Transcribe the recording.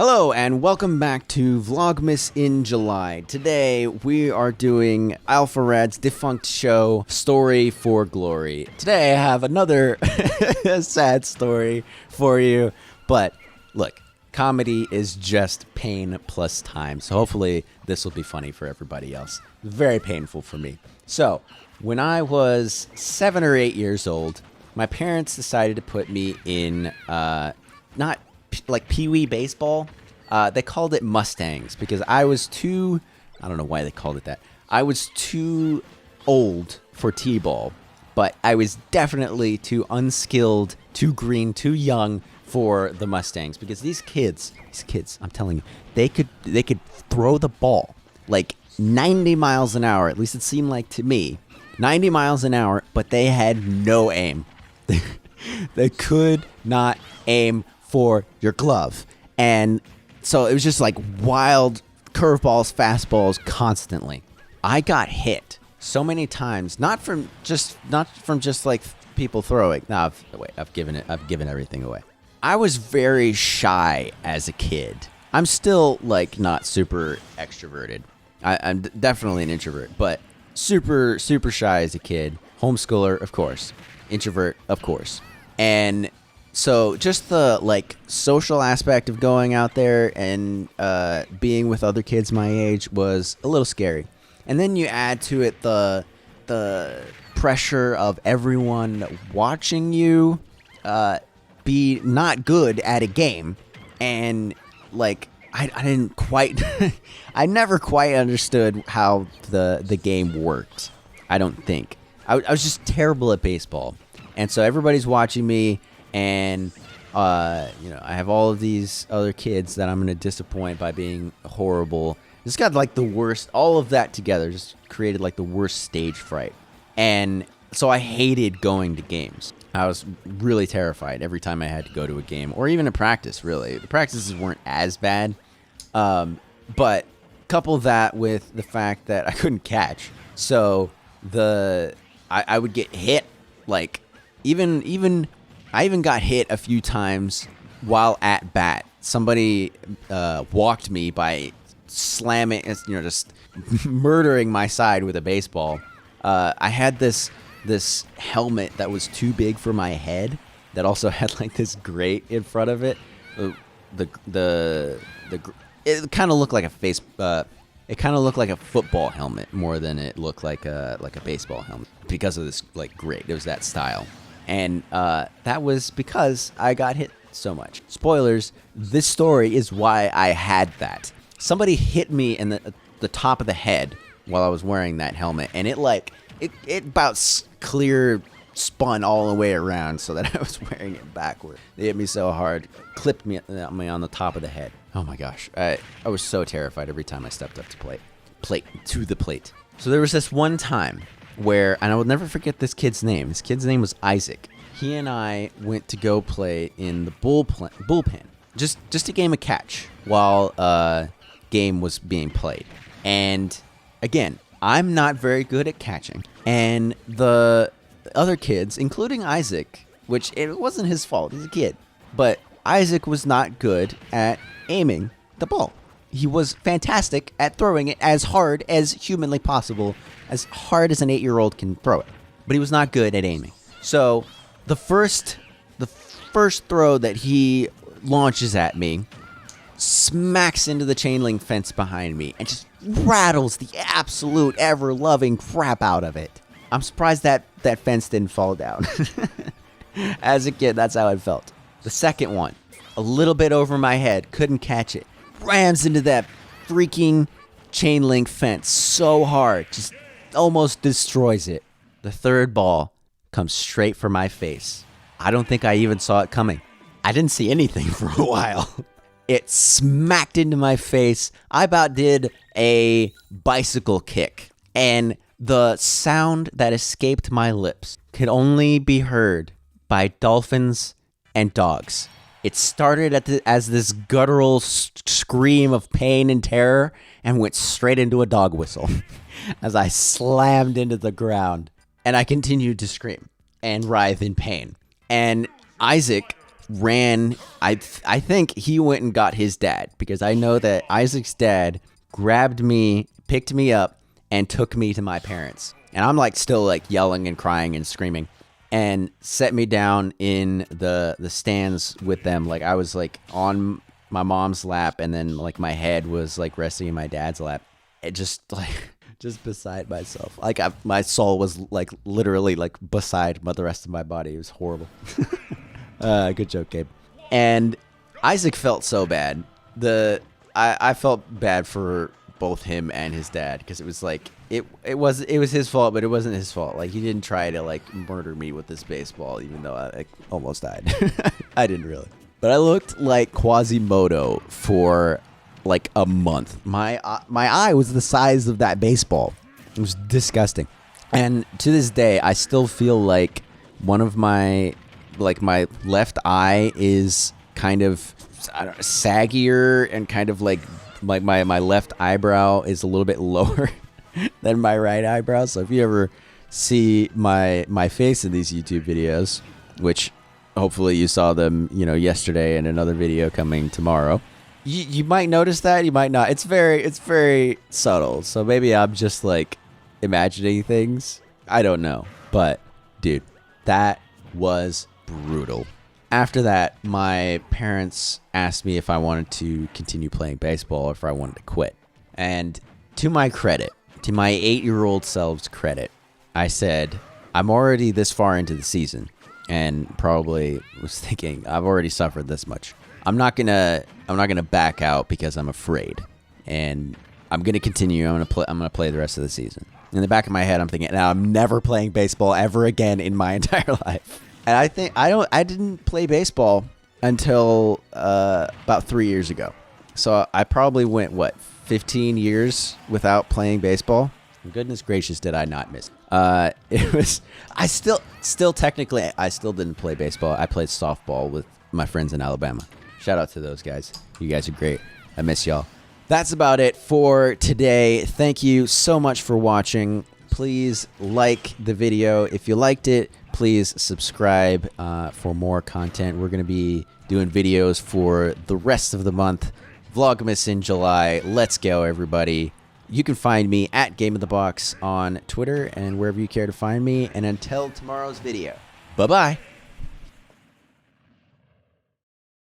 Hello and welcome back to Vlogmas in July. Today we are doing Alpha Rad's defunct show, Story for Glory. Today I have another sad story for you, but look, comedy is just pain plus time, so hopefully this will be funny for everybody else. Very painful for me. So, when I was 7 or 8 years old, my parents decided to put me in, not like Pee-wee baseball. They called it Mustangs because I was too, I don't know why they called it that. I was too old for T-ball, but I was definitely too unskilled, too green, too young for the Mustangs because these kids, I'm telling you, they could throw the ball like 90 miles an hour, at least it seemed like to me, 90 miles an hour, but they had no aim. They could not aim for your glove. And so it was just like wild curveballs, fastballs constantly. I got hit so many times, not from just like people throwing. No, I've given everything away. I was very shy as a kid. I'm still like not super extroverted. I'm definitely an introvert, but super shy as a kid. Homeschooler, of course. Introvert, of course. And so just the like social aspect of going out there and being with other kids my age was a little scary. And then you add to it the pressure of everyone watching you be not good at a game. And like I didn't quite I never quite understood how the game worked. I don't think. I was just terrible at baseball. And so everybody's watching me, and I have all of these other kids that I'm going to disappoint by being horrible. Just got like the worst, all of that together just created like the worst stage fright. And so I hated going to games. I was really terrified every time I had to go to a game or even a practice, really. The practices weren't as bad, but couple that with the fact that I couldn't catch. So I would get hit like I even got hit a few times while at bat. Somebody walked me by slamming, just murdering my side with a baseball. I had this helmet that was too big for my head that also had like this grate in front of it. It kind of looked like it kind of looked like a football helmet more than it looked like a baseball helmet because of this like grate. It was that style. And that was because I got hit so much. Spoilers, this story is why I had that. Somebody hit me in the top of the head while I was wearing that helmet, and it about clear spun all the way around so that I was wearing it backward. They hit me so hard, clipped me on the top of the head. Oh my gosh, I was so terrified every time I stepped up to the plate. So there was this one time where, and I will never forget this kid's name. This kid's name was Isaac. He and I went to go play in the bullpen, just a game of catch while game was being played. And again, I'm not very good at catching, and the other kids, including Isaac, which it wasn't his fault, he's a kid, but Isaac was not good at aiming the ball. He was fantastic at throwing it as hard as humanly possible, as hard as an 8-year-old can throw it. But he was not good at aiming. So the first throw that he launches at me smacks into the chain link fence behind me and just rattles the absolute ever-loving crap out of it. I'm surprised that fence didn't fall down. As a kid, that's how it felt. The second one, a little bit over my head, couldn't catch it. Rams into that freaking chain link fence so hard, just almost destroys it. The third ball comes straight for my face. I don't think I even saw it coming. I didn't see anything for a while. It smacked into my face. I about did a bicycle kick, and the sound that escaped my lips could only be heard by dolphins and dogs. It started as this guttural scream of pain and terror and went straight into a dog whistle as I slammed into the ground. And I continued to scream and writhe in pain. And Isaac ran. I think he went and got his dad, because I know that Isaac's dad grabbed me, picked me up, and took me to my parents. And I'm like still like yelling and crying and screaming, and set me down in the stands with them. Like I was like on my mom's lap, and then like my head was like resting in my dad's lap. It just like just beside myself. Like my soul was like literally like beside the rest of my body. It was horrible. Good joke, Gabe. And Isaac felt so bad. I felt bad for both him and his dad, because it was like it was his fault, but it wasn't his fault. Like he didn't try to like murder me with this baseball, even though I like, almost died. I didn't really. But I looked like Quasimodo for like a month. My eye was the size of that baseball. It was disgusting. And to this day, I still feel like one of my left eye is kind of, I don't know, saggier, and kind of like my left eyebrow is a little bit lower than my right eyebrow. So if you ever see my face in these YouTube videos, which hopefully you saw them, yesterday, in another video coming tomorrow, you might notice that, you might not. It's very subtle. So maybe I'm just like imagining things. I don't know. But dude, that was brutal. After that, my parents asked me if I wanted to continue playing baseball or if I wanted to quit. And to my credit, to my 8-year-old self's credit, I said, I'm already this far into the season, and probably was thinking, I've already suffered this much. I'm not gonna back out because I'm afraid, and I'm gonna continue. I'm gonna play the rest of the season. In the back of my head, I'm thinking, now I'm never playing baseball ever again in my entire life. And I think I didn't play baseball until about 3 years ago. So I probably went 15 years without playing baseball. Goodness gracious, did I not miss? It was, I still technically, I still didn't play baseball. I played softball with my friends in Alabama. Shout out to those guys. You guys are great. I miss y'all. That's about it for today. Thank you so much for watching. Please like the video if you liked it. Please subscribe for more content. We're going to be doing videos for the rest of the month. Vlogmas in July. Let's go, everybody. You can find me at Game of the Box on Twitter and wherever you care to find me. And until tomorrow's video, bye-bye.